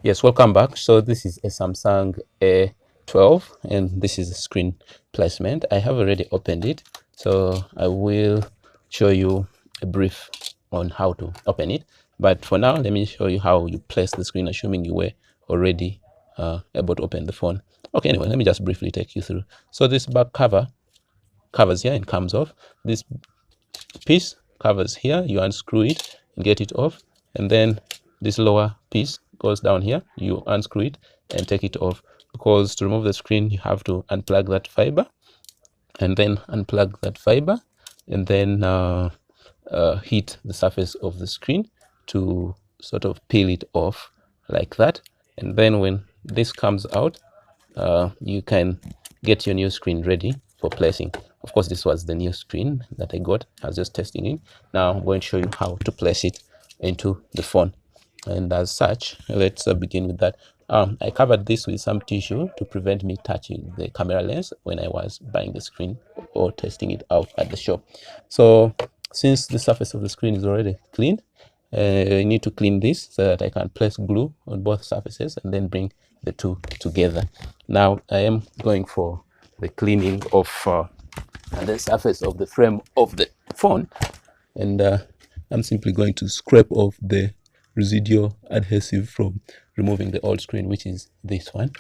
Yes, welcome back. So this is a Samsung A12 and this is a screen placement. I have already opened it, so I will show you a brief on how to open it. But for now, let me show you how you place the screen, assuming you were already able to open the phone. Okay, anyway, let me just briefly take you through. So this back cover covers here and comes off. This piece covers here, you unscrew it and get it off, and then this lower piece goes down here, you unscrew it and take it off, because to remove the screen you have to unplug that fiber and then unplug that fiber and then heat the surface of the screen to sort of peel it off like that. And then when this comes out, you can get your new screen ready for placing. Of course, this was the new screen that I got. I was just testing it. Now I'm going to show you how to place it into the phone. And as such, let's begin with that. I covered this with some tissue to prevent me touching the camera lens when I was buying the screen or testing it out at the shop. So since the surface of the screen is already clean, I need to clean this so that I can place glue on both surfaces and then bring the two together. Now I am going for the cleaning of the surface of the frame of the phone, and I'm simply going to scrape off the residual adhesive from removing the old screen, which is this one.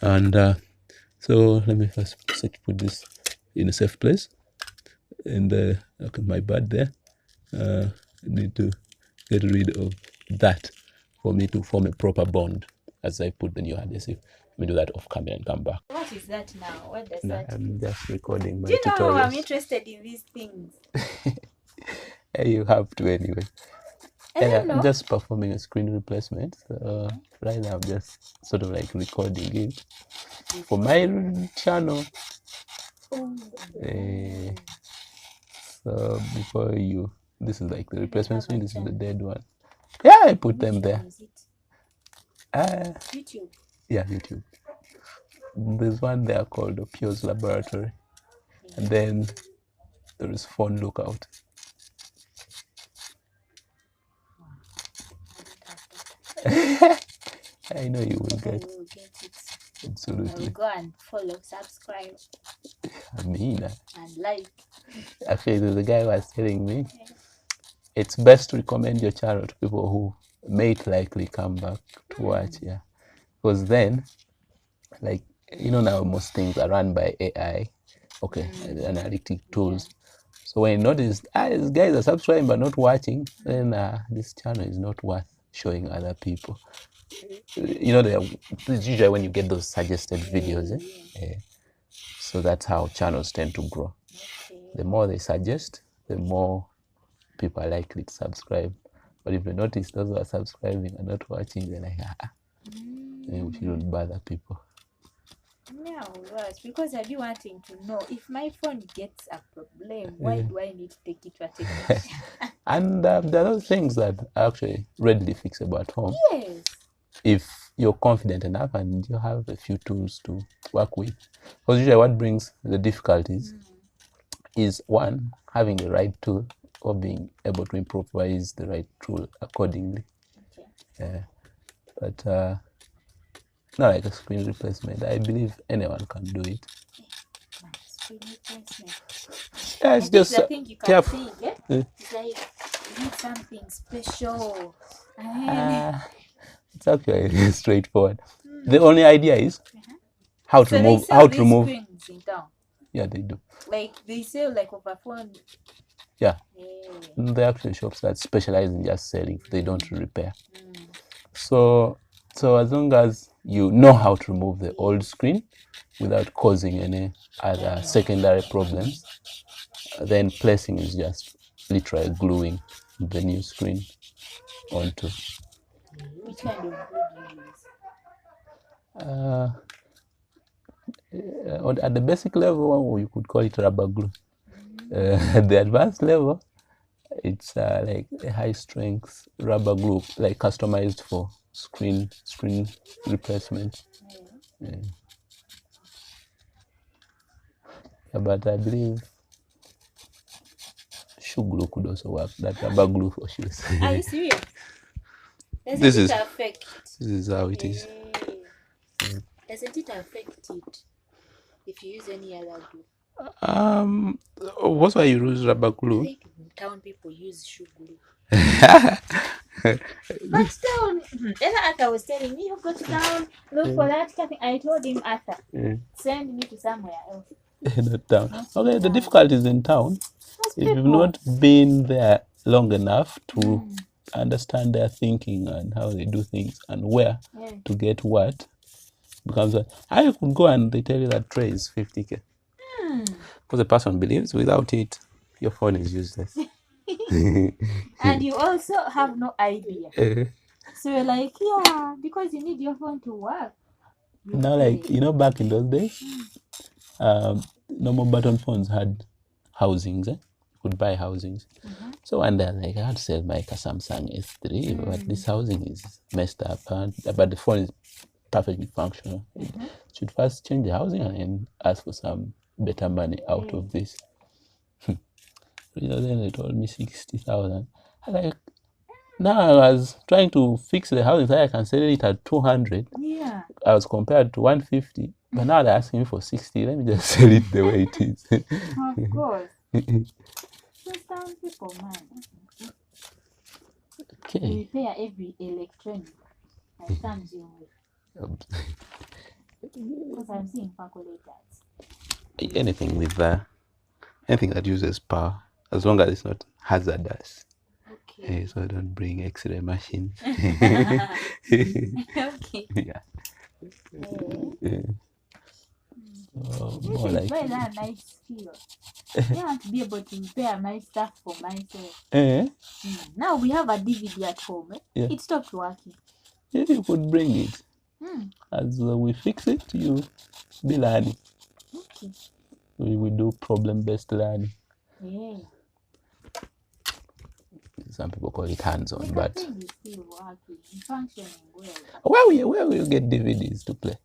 And so let me first put this in a safe place. And okay, my bad there. I need to get rid of that for me to form a proper bond as I put the new adhesive. Let me do that off camera and come back. What is that now? What does that I'm just recording my Do you know tutorials. how I'm interested in these things? You have to anyway. I don't know. I'm just performing a screen replacement. So right now I'm just sort of like recording it for my channel. So before you, this is like the replacement screen, this is the dead one. Yeah, I put them there. YouTube. Yeah, YouTube. There's one there called the Pio's Laboratory. And then there is Phone Lookout. I know you will get it. Absolutely. Go and follow, subscribe. I mean, and like. Actually, the guy was telling me it's best to recommend your channel to people who may likely come back to watch. Yeah, because then, like, you know, now most things are run by AI, okay, analytic tools. So when you notice these guys are subscribing but not watching, then this channel is not worth showing other people. You know, it's usually when you get those suggested videos. So that's how channels tend to grow. The more they suggest, the more people are likely to subscribe. But if you notice those who are subscribing and not watching, they're like, maybe we shouldn't bother people. Yeah, worse, because I'd be wanting to know if my phone gets a problem, why do I need to take it to a technician? And there are those things that are actually readily fixable at home. Yes. If you're confident enough and you have a few tools to work with. Because usually what brings the difficulties is, one, having the right tool or being able to improvise the right tool accordingly. Okay. But not like a screen replacement. I believe anyone can do it. Screen replacement. Yeah, it's just I think you can careful. See, yeah? It's like you need something special. It's actually straightforward. The only idea is how to remove. How to remove. Screens in town. Yeah, they do. Like they sell like over phone. Yeah. There are actually shops that specialize in just selling. They don't repair. So as long as you know how to remove the old screen without causing any other secondary problems, then placing is just literally gluing the new screen onto. Which kind of glue do you use? At the basic level, you could call it rubber glue. At the advanced level, it's like a high strength rubber glue, like customized for screen replacement. Yeah, but I believe shoe glue could also work. That rubber glue for shoes. Are you serious? Doesn't This it is affect? how it is. Doesn't it affect it if you use any other glue? What's why you use rubber I glue? think town people use shoe glue. Not But town, Arthur was telling me, you go to town, look for that thing. I told him, Arthur, send me to somewhere else. town. Not Okay, the town. difficulty is in town. Those If you've people. not been there long enough to understand their thinking and how they do things and where to get what, becomes I could go and they tell you that tray is 50k. Because the person believes without it, your phone is useless. And you also have no idea. So you're like, yeah, because you need your phone to work. Now, like, back in those days, normal button phones had housings. You could buy housings. So one day, like, I had to sell my Samsung S3, but this housing is messed up. But the phone is perfectly functional. Should first change the housing and then ask for some better money out of this. Then they told me 60,000. I like, now I was trying to fix the housing so I can sell it at 200. Yeah. I was compared to 150, but now they're asking me for 60. Let me just sell it the way it is. Of course. Those town people, man. Okay. Repair every electronic that comes your way. Because I'm seeing calculators. Anything with anything that uses power, as long as it's not hazardous. Okay. So don't bring X-ray machines. Okay. Yeah. More This is like very nice skill. I want to be able to repair my stuff for myself. Now we have a DVD at home. Yeah. It stopped working. If you could bring it, as we fix it, you be learning. Okay. We do problem-based learning. Yeah. Some people call it hands-on, The but thing is still working, functioning well. where will you get DVDs to play?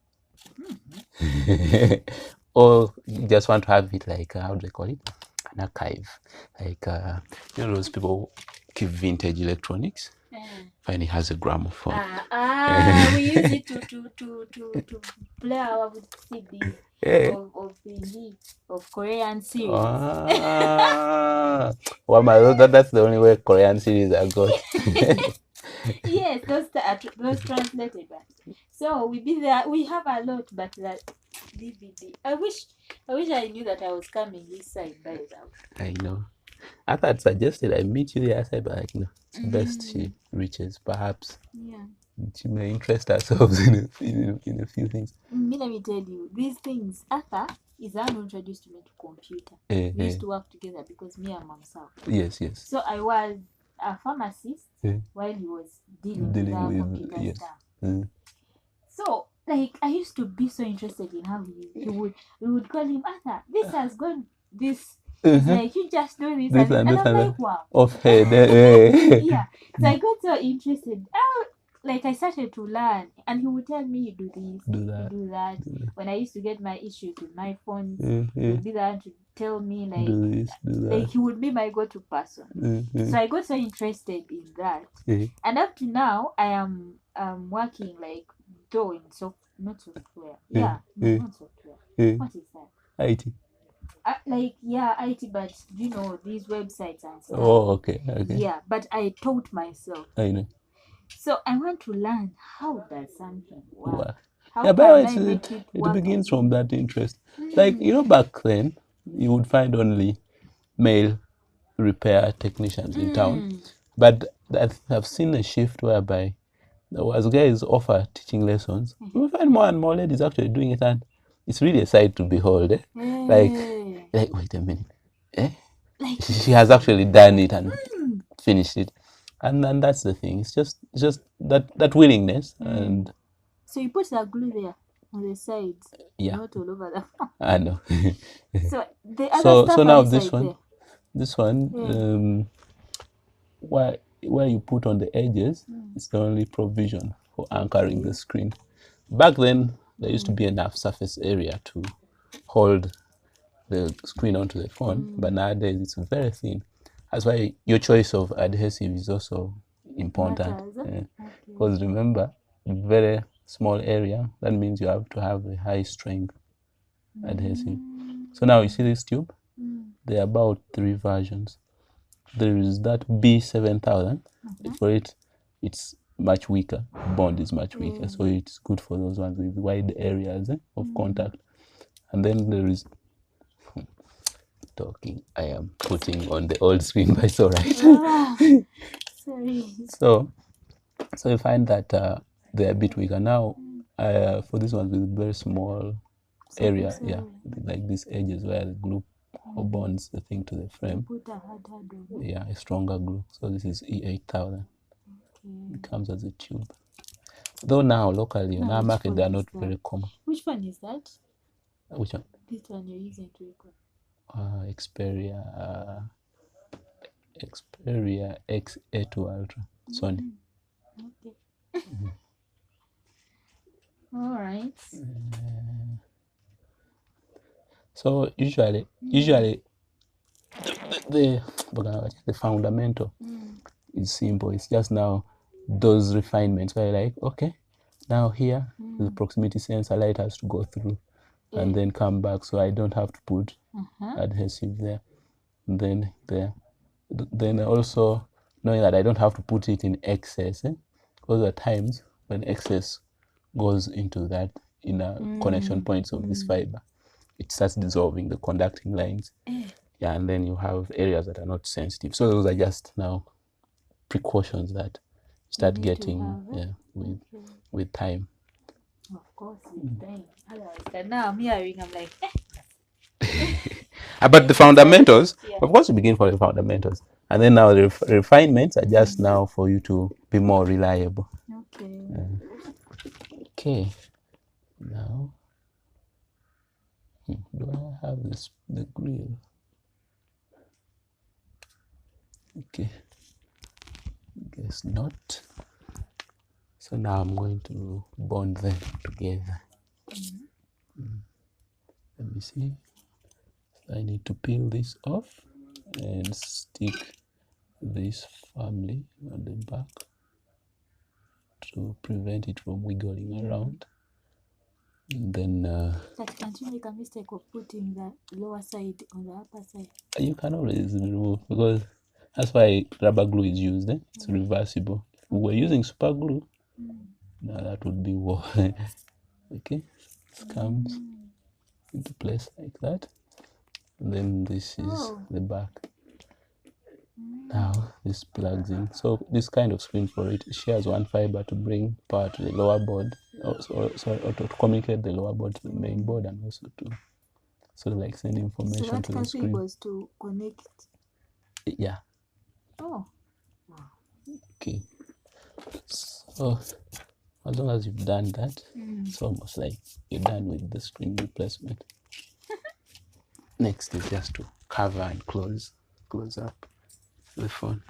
Or you just want to have it like how do they call it? An archive, like those people keep vintage electronics. Find it has a gramophone. We use it to play our CDs of Korean series. Well, that's the only way Korean series I got. Yes, those translated ones. So we have a lot, but that DVD. I wish I knew that I was coming this side by now. I know. I thought suggested I meet you the other side, but like no, it's best she reaches. Perhaps she may interest ourselves in a few things. Let me tell you, these things. Arthur is the one who introduced me to computer. We used to work together because me and Mamsa. Yes. So I was a pharmacist while he was dealing with computer stuff. So like I used to be so interested in how we would call him Arthur. This has gone this. It's like you just do this and I'm like wow. Off head. Yeah. So I got so interested. Like I started to learn, and he would tell me, "You do this, do that, you do that." When I used to get my issues with my phone, he would be there to tell me like, do this, do that. Like he would be my go-to person. So I got so interested in that, and up to now, I am working like though in not software. Yeah, no, not software. What is that? IT. IT, but these websites and stuff. Oh, okay. Yeah, but I taught myself. I know. So I want to learn how does something work. But it begins from that interest. Like back then, you would find only male repair technicians in town, but I've seen a shift whereby as guys offer teaching lessons, we find more and more ladies actually doing it, and it's really a sight to behold. Like wait a minute, she has actually done it and finished it, and that's the thing. It's just that willingness and. So you put the glue there on the sides, not all over the. I know. So the other stuff now this one, where you put on the edges, it's the only provision for anchoring the screen. Back then, there used to be enough surface area to hold the screen onto the phone, but nowadays it's very thin. That's why your choice of adhesive is also important. Because remember, very small area, that means you have to have a high strength adhesive. So now you see this tube? There are about 3 versions. There is that B7000. For it, it's much weaker. Bond is much weaker, so it's good for those ones with wide areas of contact. And then there is talking. I am putting on the old screen, but it's all right. Sorry. So you find that they're a bit weaker now. For this one with very small area, like these edges where the glue bonds the thing to the frame. A stronger glue. So this is E8000. It comes as a tube. Though now locally on our market they are not very common. Which one is that? Which one? This one you're using to record. Xperia X A2 Ultra. Sony. Okay. All right. So usually the fundamental is simple. It's just now those refinements where you're like, okay, now here the proximity sensor light has to go through and then come back, so I don't have to put adhesive there. And then there. Then also knowing that I don't have to put it in excess, because at times when excess goes into that inner connection points of this fiber, it starts dissolving the conducting lines. And then you have areas that are not sensitive. So those are just now precautions that start getting with time. Of course, with time. Otherwise, now I'm hearing, I'm like, But the fundamentals, of course, you begin for the fundamentals, and then now the refinements are just now for you to be more reliable. Okay. Okay. Now, do I have the grill? Okay. Guess not. So now I'm going to bond them together. Let me see. I need to peel this off and stick this firmly on the back to prevent it from wiggling around. And then but can't you make a mistake of putting the lower side on the upper side? You can always remove, because that's why rubber glue is used. It's reversible. If we were using super glue, now that would be war. Okay, this comes into place like that. And then this is the back. Now this plugs in. So this kind of screen for it shares one fiber to bring power to the lower board, or to communicate the lower board to the main board, and also to sort of like send information to the screen. So was to connect. Yeah. Oh. Okay. So as long as you've done that, it's almost like you're done with the screen replacement. Next is just to cover and close up the phone.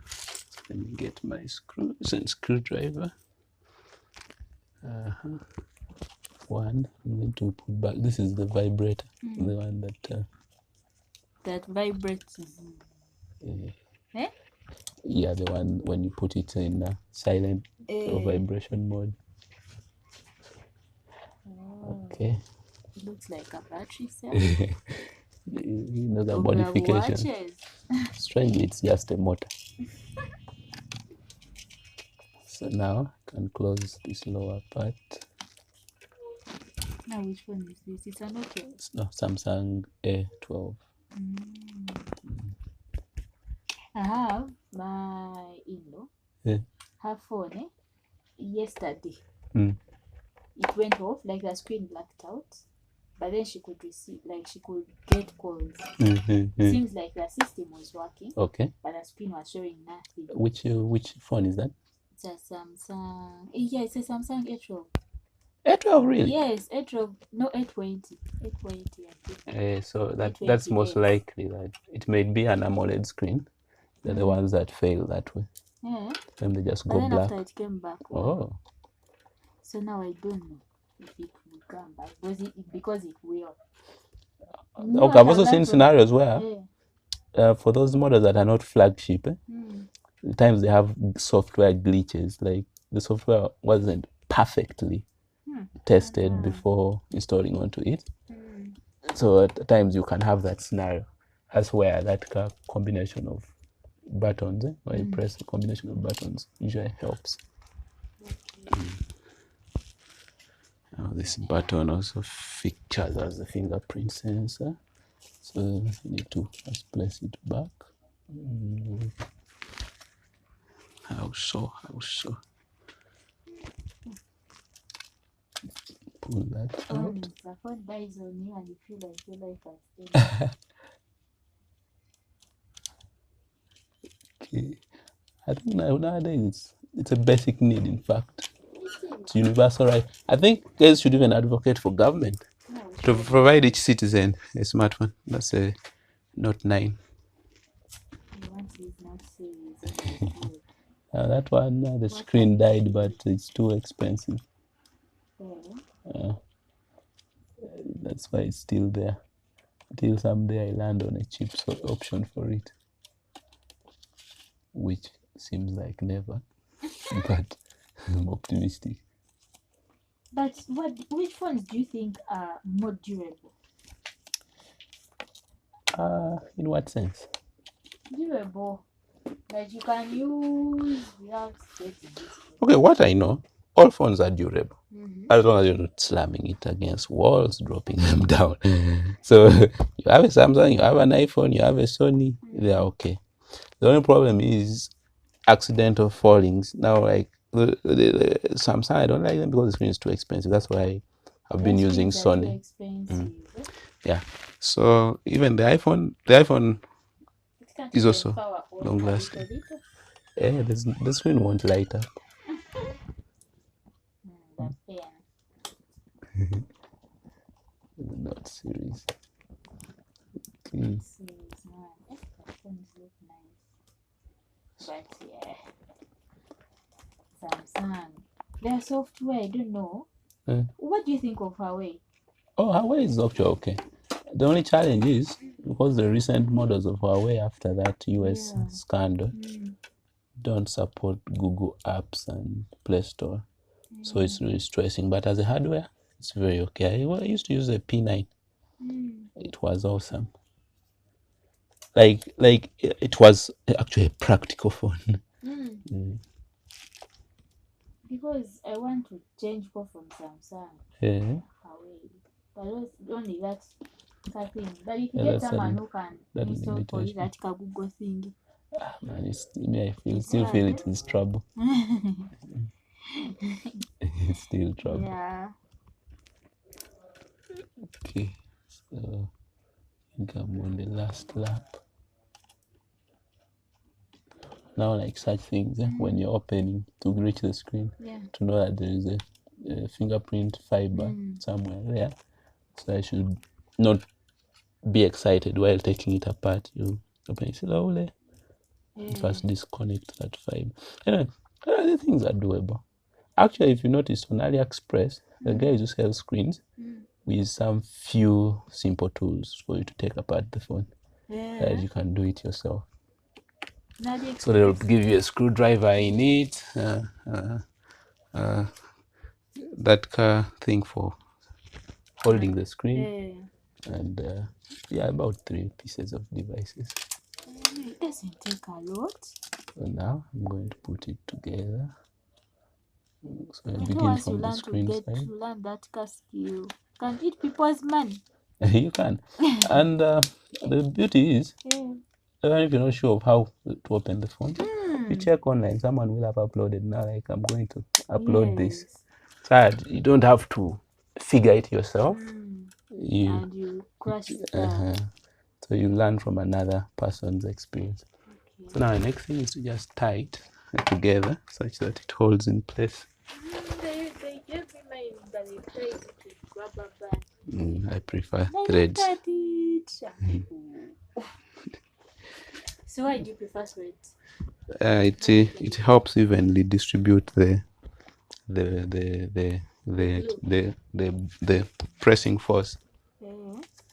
So let me get my screws and screwdriver. One, I'm going to put back. This is the vibrator, the one that vibrates. Yeah, the one when you put it in silent or vibration mode. Okay. It looks like a battery cell. You know the modification. Strangely, it's just a motor. So now I can close this lower part. Now which one is this? It's a Nokia. It's no Samsung A12. I have my in-law. Her phone yesterday. It went off, like the screen blacked out. But then she could receive, like she could get calls. Seems like the system was working. Okay. But the screen was showing nothing. Which phone is that? It's a Samsung. Yeah, it's a Samsung A12. A12, really? Yes, A12. No, A20. A20, I think. So that's most likely that it may be an AMOLED screen. They're the ones that fail that way. Yeah. Then they just but go then black. After it came back. Oh. So now I don't know if it will come back. Because it will. Okay, I've also seen scenarios where for those models that are not flagship, At times they have software glitches, like the software wasn't perfectly tested before installing onto it. So at times you can have that scenario. That's where that combination of buttons, where you press a combination of buttons, usually helps. Now this button also features as a fingerprint sensor, so you need to just place it back. How so? Pull that out. The phone dies on you and you feel like your life has ended. Okay. I think nowadays it's a basic need, in fact. It's universal right. I think guys should even advocate for government to provide each citizen a smartphone. That's a Note 9. That one, the screen died, but it's too expensive. That's why it's still there. Until someday I land on a cheap option for it, which seems like never, but I'm optimistic. But which phones do you think are more durable? In what sense? Durable, that you can use without getting this. Okay, what I know, all phones are durable. As long as you're not slamming it against walls, dropping them down. So you have a Samsung, you have an iPhone, you have a Sony, they are okay. The only problem is accidental fallings. Now, like the Samsung, I don't like them because the screen is too expensive. That's why I've been using Sony. Yeah. So even the iPhone is also long lasting. Yeah, the screen won't light up. Not serious. Okay. But yeah, Samsung, their software, I don't know. What do you think of Huawei? Oh, Huawei is actually okay. The only challenge is because the recent models of Huawei after that US scandal don't support Google Apps and Play Store. So it's really stressing. But as a hardware, it's very okay. I used to use a P9. It was awesome. Like it was actually a practical phone. Because I want to change phone from Samsung. Huawei. But only that thing. But if you get someone who can install for you that Google thing. Man, I still feel it is trouble. It's still trouble. Yeah. Okay, so I think I'm on the last lap. Now, like such things, when you're opening to reach the screen, to know that there is a fingerprint fiber somewhere there. So I should not be excited while taking it apart. You open it slowly. First disconnect that fiber. Anyway, the things are doable. Actually, if you notice on AliExpress, the guys who sell screens with some few simple tools for you to take apart the phone. That you can do it yourself. So they'll give you a screwdriver in it, that thing for holding the screen, and about 3 pieces of devices. It doesn't take a lot. So now I'm going to put it together. So I begin from the screen side. To learn that skill, can eat people's money. You can. And the beauty is, even if you're not sure of how to open the phone, you check online. Someone will have uploaded now. Like, I'm going to upload this. So you don't have to figure it yourself. And you crash it down. So you learn from another person's experience. So now the next thing is to just tie it together such that it holds in place. They gave me mine that they tied it with rubber band. I prefer threads. So why do you prefer threads? It helps evenly distribute the pressing force.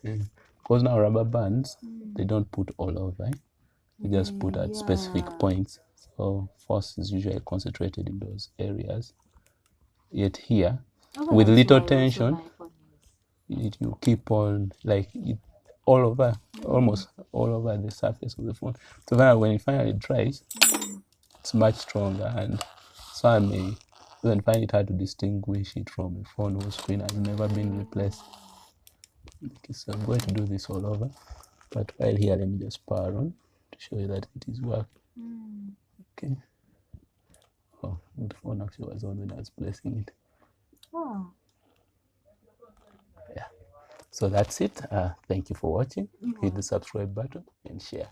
Because now rubber bands, they don't put all over. They just put at specific points. So force is usually concentrated in those areas. Yet here, with little tension, you keep on like it all over, almost all over the surface of the phone. So when it finally dries, it's much stronger, and so I may even find it hard to distinguish it from a phone whose screen has never been replaced. Okay, so I'm going to do this all over, but while here, let me just power on to show you that it is working. Okay. Oh, the phone actually was on when I was placing it. Oh. Yeah. So that's it. Thank you for watching. Hit the subscribe button and share.